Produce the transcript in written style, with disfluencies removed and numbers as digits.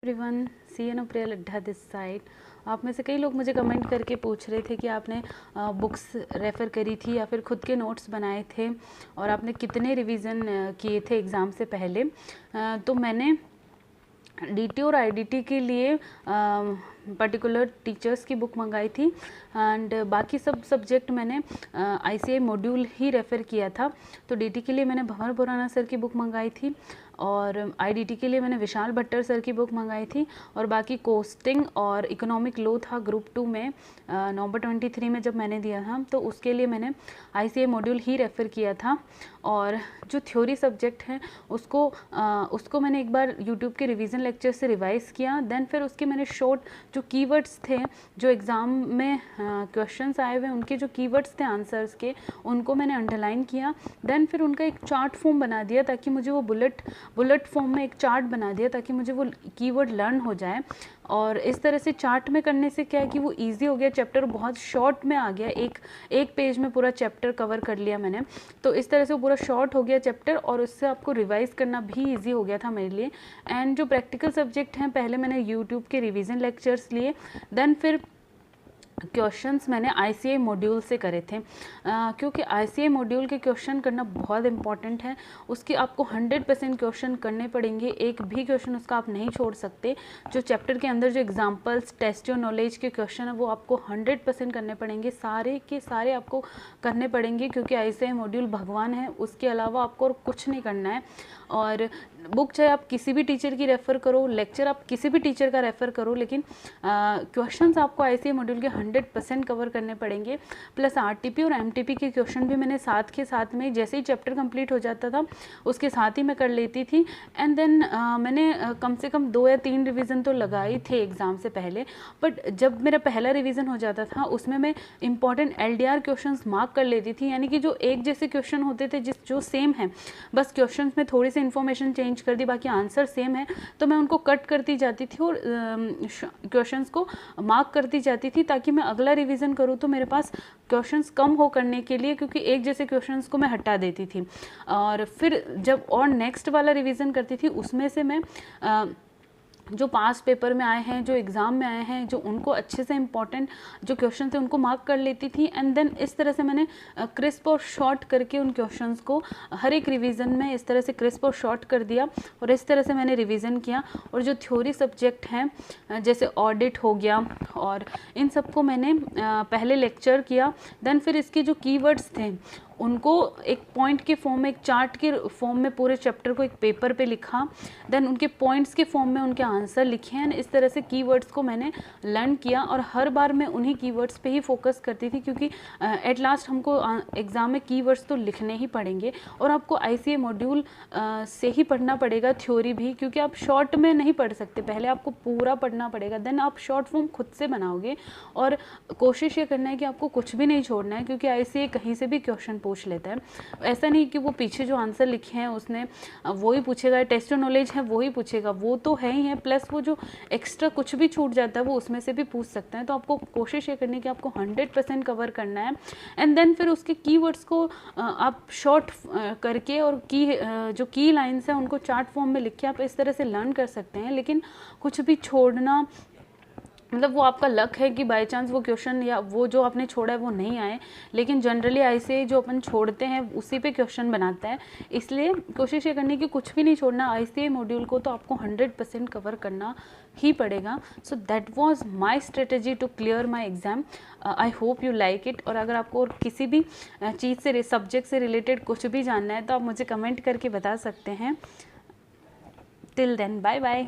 Everyone, C N Priya Laddha this side. आप में से कई लोग मुझे कमेंट करके पूछ रहे थे कि आपने बुक्स रेफ़र करी थी या फिर खुद के नोट्स बनाए थे और आपने कितने रिवीजन किए थे एग्ज़ाम से पहले। तो मैंने डीटी और आईडीटी के लिए पर्टिकुलर टीचर्स की बुक मंगाई थी एंड बाकी सब सब्जेक्ट मैंने आईसीआई मॉड्यूल ही रेफ़र किया था। तो डीटी के लिए मैंने भंवर बुराना सर की बुक मंगाई थी और आईडीटी के लिए मैंने विशाल भट्टर सर की बुक मंगाई थी और बाकी कोस्टिंग और इकोनॉमिक लॉ था ग्रुप 2 में नवंबर 23 में जब मैंने दिया था, तो उसके लिए मैंने आईसीआई मॉड्यूल ही रेफ़र किया था। और जो थ्योरी सब्जेक्ट है उसको मैंने एक बार यूट्यूब के रिवीजन लेक्चर से रिवाइज़ किया। देन फिर उसके मैंने शॉर्ट जो कीवर्ड्स थे, जो एग्ज़ाम में क्वेश्चंस आए हुए उनके जो कीवर्ड्स थे आंसर्स के, उनको मैंने अंडरलाइन किया। देन फिर उनका एक चार्ट फॉर्म बना दिया ताकि मुझे वो बुलेट फॉर्म में एक चार्ट बना दिया ताकि मुझे वो कीवर्ड लर्न हो जाए। और इस तरह से चार्ट में करने से क्या है कि वो इजी हो गया, चैप्टर बहुत शॉर्ट में आ गया, एक पेज में पूरा चैप्टर कवर कर लिया मैंने। तो इस तरह से वो पूरा शॉर्ट हो गया चैप्टर और उससे आपको रिवाइज़ करना भी इजी हो गया था मेरे लिए। एंड जो प्रैक्टिकल सब्जेक्ट हैं, पहले मैंने यूट्यूब के रिवीजन लेक्चर्स लिए, देन फिर क्वेश्चंस मैंने आईसीआई मॉड्यूल से करे थे क्योंकि आईसीआई मॉड्यूल के क्वेश्चन करना बहुत इंपॉर्टेंट है। उसके आपको 100% क्वेश्चन करने पड़ेंगे, एक भी क्वेश्चन उसका आप नहीं छोड़ सकते। जो चैप्टर के अंदर जो एग्जांपल्स, टेस्ट और नॉलेज के क्वेश्चन है वो आपको 100% करने पड़ेंगे, सारे के सारे आपको करने पड़ेंगे क्योंकि आईसीआई मॉड्यूल भगवान है, उसके अलावा आपको और कुछ नहीं करना है। और बुक चाहे आप किसी भी टीचर की रेफ़र करो, लेक्चर आप किसी भी टीचर का रेफ़र करो, लेकिन क्वेश्चंस आपको आईसीआई मॉड्यूल के 100% कवर करने पड़ेंगे। प्लस आरटीपी और एमटीपी के क्वेश्चन भी मैंने साथ के साथ में, जैसे ही चैप्टर कंप्लीट हो जाता था उसके साथ ही मैं कर लेती थी। एंड देन मैंने कम से कम 2 या 3 रिवीजन तो लगाए थे एग्ज़ाम से पहले। बट जब मेरा पहला रिवीजन हो जाता था उसमें मैं इंपॉर्टेंट एलडीआर क्वेश्चंस मार्क कर लेती थी, यानी कि जो एक जैसे क्वेश्चन होते थे जो सेम है, बस क्वेश्चन में थोड़ी सी इन्फॉर्मेशन चेंज कर दी, बाकी आंसर सेम है, तो मैं उनको कट करती जाती थी और क्वेश्चंस को मार्क करती जाती थी ताकि मैं अगला रिवीजन करूँ तो मेरे पास क्वेश्चंस कम हो करने के लिए, क्योंकि एक जैसे क्वेश्चंस को मैं हटा देती थी। और फिर जब और नेक्स्ट वाला रिवीजन करती थी उसमें से मैं जो पास पेपर में आए हैं, जो एग्ज़ाम में आए हैं, जो उनको अच्छे से इंपॉर्टेंट जो क्वेश्चन थे उनको मार्क कर लेती थी। एंड देन इस तरह से मैंने क्रिस्प और शॉर्ट करके उन क्वेश्चंस को हर एक रिवीजन में इस तरह से क्रिस्प और शॉर्ट कर दिया और इस तरह से मैंने रिवीजन किया। और जो थ्योरी सब्जेक्ट हैं जैसे ऑडिट हो गया और इन सबको मैंने पहले लेक्चर किया। देन फिर इसके जो कीवर्ड्स थे उनको एक पॉइंट के फॉर्म में, एक चार्ट के फॉर्म में पूरे चैप्टर को एक पेपर पे लिखा। देन उनके पॉइंट्स के फॉर्म में उनके आंसर लिखे हैं। इस तरह से कीवर्ड्स को मैंने लर्न किया और हर बार मैं उन्हीं कीवर्ड्स पे ही फोकस करती थी क्योंकि एट लास्ट हमको एग्ज़ाम में कीवर्ड्स तो लिखने ही पड़ेंगे और आपको आईसीआई मॉड्यूल से ही पढ़ना पड़ेगा थ्योरी भी, क्योंकि आप शॉर्ट में नहीं पढ़ सकते, पहले आपको पूरा पढ़ना पड़ेगा, देन आप शॉर्ट फॉर्म खुद से बनाओगे। और कोशिश ये करना है कि आपको कुछ भी नहीं छोड़ना है क्योंकि आईसीआई कहीं से भी क्वेश्चन पूछ लेता है। ऐसा नहीं कि वो पीछे जो आंसर लिखे हैं उसने वो ही पूछेगा, टेस्ट नॉलेज है वो ही पूछेगा, वो तो है ही है, प्लस वो जो एक्स्ट्रा कुछ भी छूट जाता है वो उसमें से भी पूछ सकते हैं। तो आपको कोशिश ये करनी है कि आपको 100% कवर करना है। एंड देन फिर उसके कीवर्ड्स को आप शॉर्ट करके और जो की लाइन्स हैं उनको चार्ट फॉर्म में लिख के आप इस तरह से लर्न कर सकते हैं। लेकिन कुछ भी छोड़ना, मतलब वो आपका लक है कि बाय चांस वो क्वेश्चन या वो जो आपने छोड़ा है वो नहीं आए, लेकिन जनरली आईसीआई जो अपन छोड़ते हैं उसी पे क्वेश्चन बनाता है। इसलिए कोशिश ये करनी कि कुछ भी नहीं छोड़ना। आईसीआई मॉड्यूल को तो आपको 100% कवर करना ही पड़ेगा। So that was my strategy to clear my exam. I hope you like it. और अगर आपको और किसी भी चीज़ से, सब्जेक्ट से रिलेटेड कुछ भी जानना है तो आप मुझे कमेंट करके बता सकते हैं। Till then, bye bye.